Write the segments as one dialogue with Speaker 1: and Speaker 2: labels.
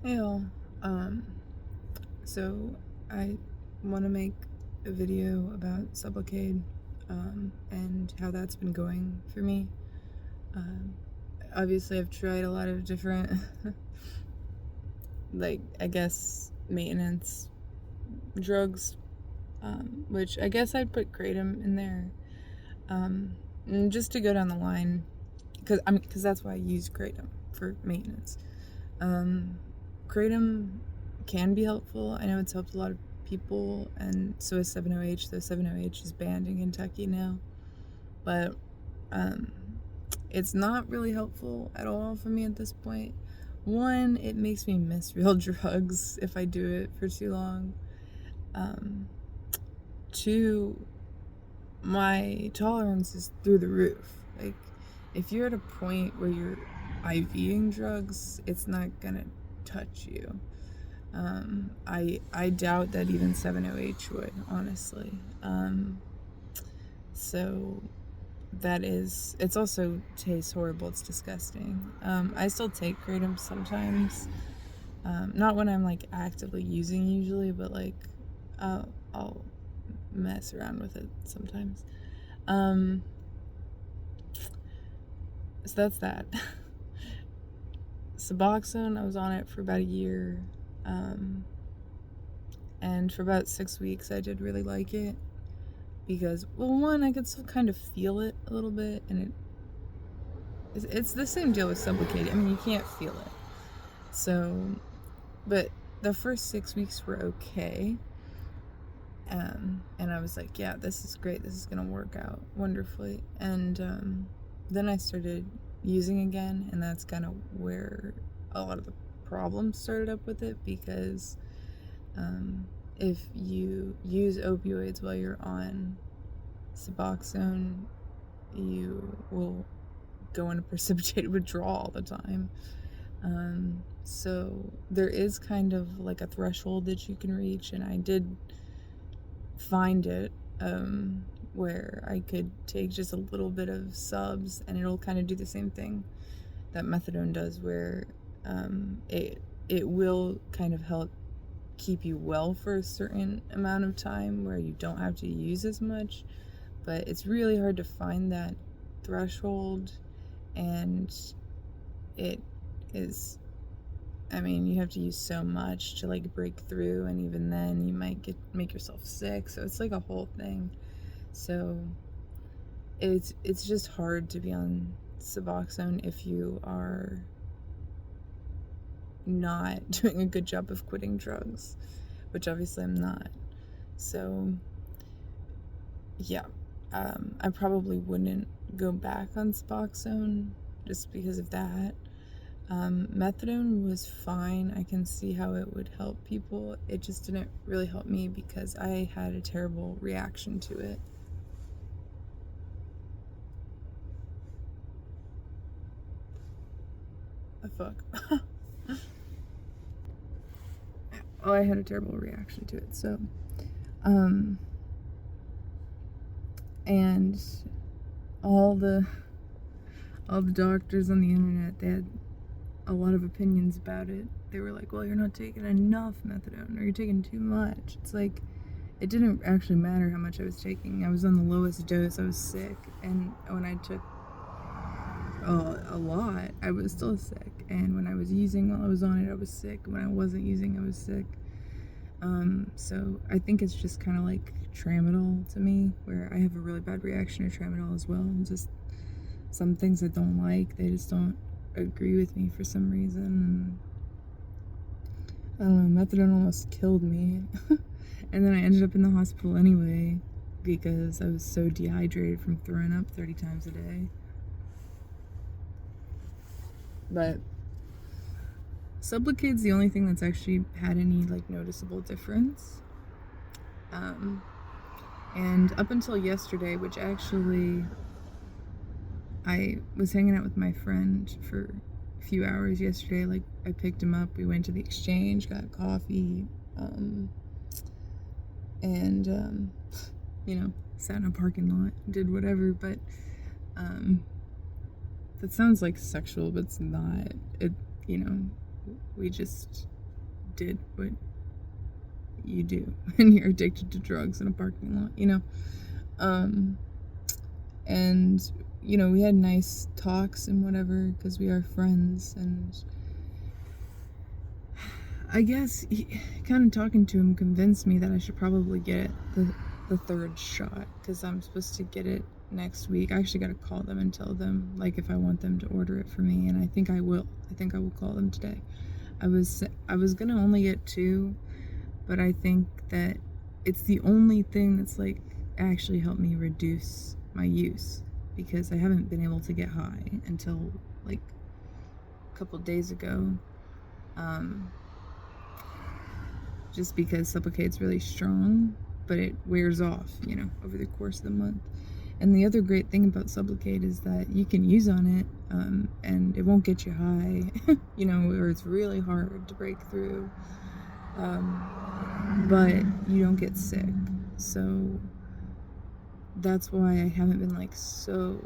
Speaker 1: Hey all, so I want to make a video about sublocade, and how that's been going for me. Um, Obviously I've tried a lot of different, like, I guess, maintenance drugs, which I guess I'd put kratom in there, and just to go down the line, because that's why I use kratom for maintenance. Kratom can be helpful. I know it's helped a lot of people, and so is 7-OH, though 7-OH is banned in Kentucky now. But um, it's not really helpful at all for me at this point. One, it makes me miss real drugs if I do it for too long. Two, my tolerance is through the roof. Like, if you're at a point where you're IVing drugs, it's not gonna touch you. I doubt that even 7-OH would, honestly. So that is, it's also tastes horrible. It's disgusting. I still take kratom sometimes. Not when I'm like actively using usually, but like I'll mess around with it sometimes. So that's that. Suboxone, I was on it for about a year. And for about 6 weeks I did really like it because, well, one, I could still kind of feel it a little bit, and it's the same deal with sublocade. I mean, you can't feel it. So, but the first 6 weeks were okay. And I was like, yeah, this is great. This is gonna work out wonderfully. And then I started using again, and that's kind of where a lot of the problems started up with it, because if you use opioids while you're on Suboxone, you will go into precipitated withdrawal all the time. So there is kind of like a threshold that you can reach, and I did find it, where I could take just a little bit of subs and it'll kind of do the same thing that methadone does, where it will kind of help keep you well for a certain amount of time where you don't have to use as much. But it's really hard to find that threshold, and it is, I mean, you have to use so much to like break through, and even then you might make yourself sick, so it's like a whole thing. So it's just hard to be on Suboxone if you are not doing a good job of quitting drugs, which obviously I'm not. So yeah, I probably wouldn't go back on Suboxone just because of that. Methadone was fine. I can see how it would help people. It just didn't really help me because I had a terrible reaction to it. The fuck? Oh, I had a terrible reaction to it. So, and all the doctors on the internet, they had a lot of opinions about it. They were like, well, you're not taking enough methadone, or you're taking too much. It's like, it didn't actually matter how much I was taking. I was on the lowest dose. I was sick, and when I took a lot, I was still sick. And when I was using while I was on it, I was sick. When I wasn't using, I was sick. So I think it's just kind of like tramadol to me, where I have a really bad reaction to tramadol as well. Just some things I don't like, they just don't agree with me for some reason. And I don't know, methadone almost killed me. And then I ended up in the hospital anyway because I was so dehydrated from throwing up 30 times a day. But sublocade's the only thing that's actually had any like noticeable difference. And up until yesterday, which actually I was hanging out with my friend for a few hours yesterday. Like, I picked him up, we went to the exchange, got coffee, and you know, sat in a parking lot, did whatever. But that sounds like sexual, but it's not. It, you know, we just did what you do when you're addicted to drugs in a parking lot, you know? And, you know, we had nice talks and whatever, because we are friends, and I guess kind of talking to him convinced me that I should probably get the third shot, because I'm supposed to get it next week. I actually got to call them and tell them, like, if I want them to order it for me, and I think I will. I think I will call them today. I was gonna only get 2, but I think that it's the only thing that's, like, actually helped me reduce my use, because I haven't been able to get high until, like, a couple days ago. Just because sublocade's really strong, but it wears off, you know, over the course of the month. And the other great thing about sublocade is that you can use on it, and it won't get you high, you know, or it's really hard to break through, but you don't get sick. So that's why I haven't been, like, so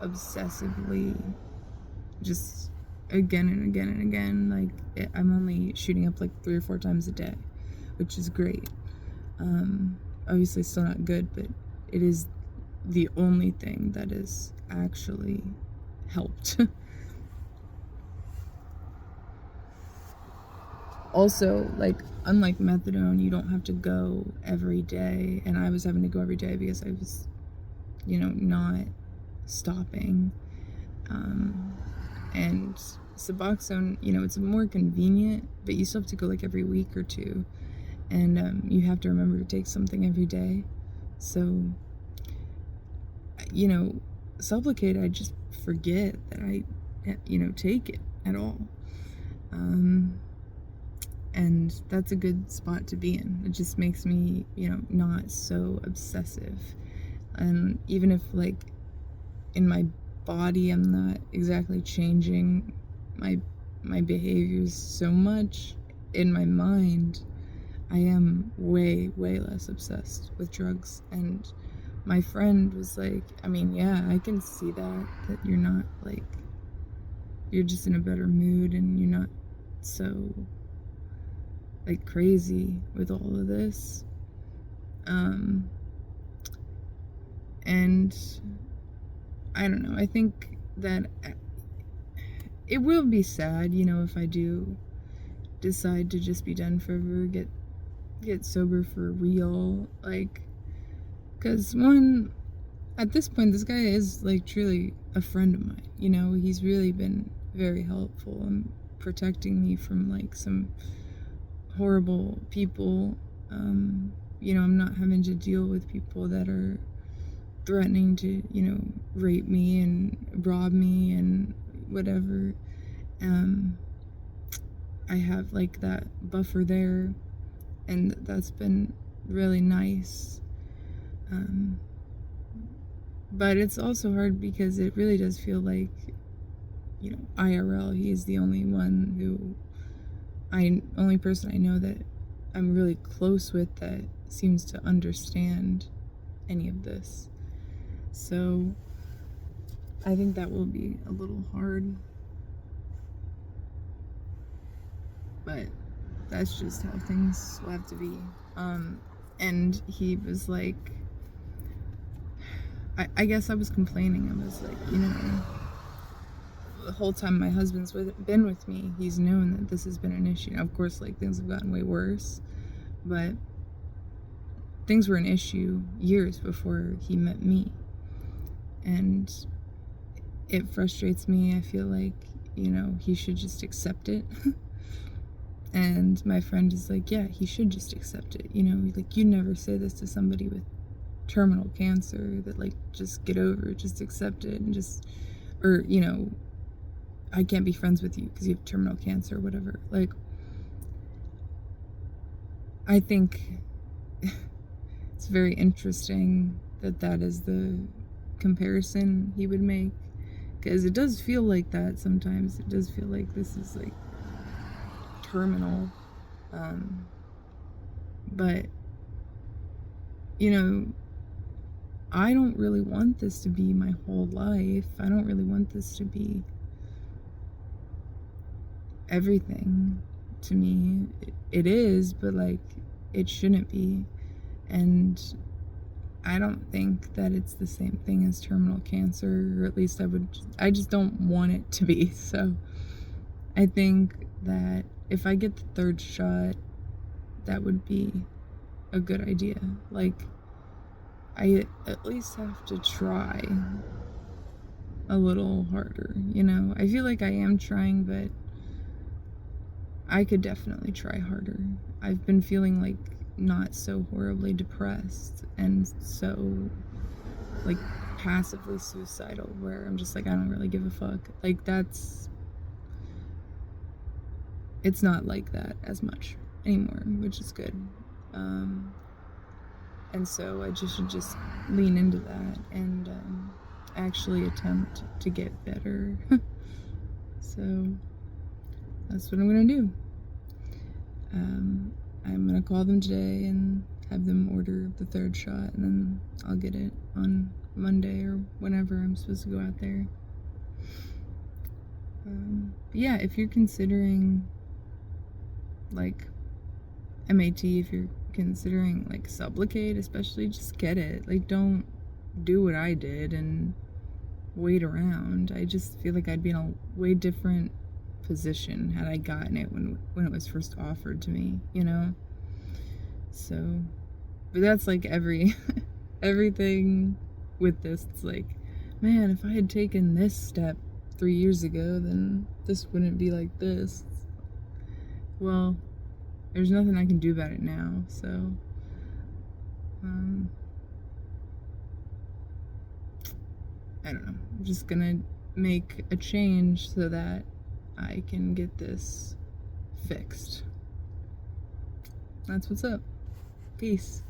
Speaker 1: obsessively just again and again and again. Like, I'm only shooting up like 3 or 4 times a day, which is great. Obviously still not good, but it is the only thing that has actually helped. Also, like, unlike methadone, you don't have to go every day, and I was having to go every day because I was, you know, not stopping. And Suboxone, you know, it's more convenient, but you still have to go like every week or 2, and you have to remember to take something every day. So, you know, sublocade, I just forget that I, you know, take it at all. And that's a good spot to be in. It just makes me, you know, not so obsessive. And even if, like, in my body I'm not exactly changing my behaviors so much, in my mind I am way less obsessed with drugs. And my friend was like, I mean, yeah, I can see that you're not, like, you're just in a better mood and you're not so, like, crazy with all of this. And I don't know, I think that it will be sad, you know, if I do decide to just be done forever, get sober for real, like, because one, at this point, this guy is, like, truly a friend of mine, you know. He's really been very helpful in protecting me from, like, some horrible people. You know, I'm not having to deal with people that are threatening to, you know, rape me and rob me and whatever. I have, like, that buffer there, and that's been really nice. But it's also hard because it really does feel like, you know, IRL, he is the only only person I know that I'm really close with that seems to understand any of this. So I think that will be a little hard, but that's just how things will have to be. And he was like, I guess I was complaining. I was like, you know, the whole time my husband's been with me, he's known that this has been an issue. Now, of course, like, things have gotten way worse, but things were an issue years before he met me. And it frustrates me. I feel like, you know, he should just accept it. And my friend is like, yeah, he should just accept it. You know, like, you never say this to somebody with terminal cancer, that, like, just get over it, just accept it, and just, or, you know, I can't be friends with you because you have terminal cancer or whatever. Like, I think it's very interesting that is the comparison he would make, because it does feel like that sometimes. It does feel like this is, like, terminal. But, you know, I don't really want this to be my whole life. I don't really want this to be everything to me. It is, but like, it shouldn't be. And I don't think that it's the same thing as terminal cancer, or at least I just don't want it to be. So I think that if I get the third shot, that would be a good idea. Like, I at least have to try a little harder, you know? I feel like I am trying, but I could definitely try harder. I've been feeling like not so horribly depressed and so like passively suicidal, where I'm just like, I don't really give a fuck. Like, it's not like that as much anymore, which is good. And so I should just lean into that and actually attempt to get better. So that's what I'm gonna do. I'm gonna call them today and have them order the third shot, and then I'll get it on Monday or whenever I'm supposed to go out there. But yeah, if you're considering like MAT, if you're considering like sublocade especially, just get it. Like, don't do what I did and wait around. I just feel like I'd be in a way different position had I gotten it when it was first offered to me, you know? So, but that's like everything with this. It's like, man, if I had taken this step 3 years ago, then this wouldn't be like this. Well, there's nothing I can do about it now, so I don't know. I'm just gonna make a change so that I can get this fixed. That's what's up. Peace.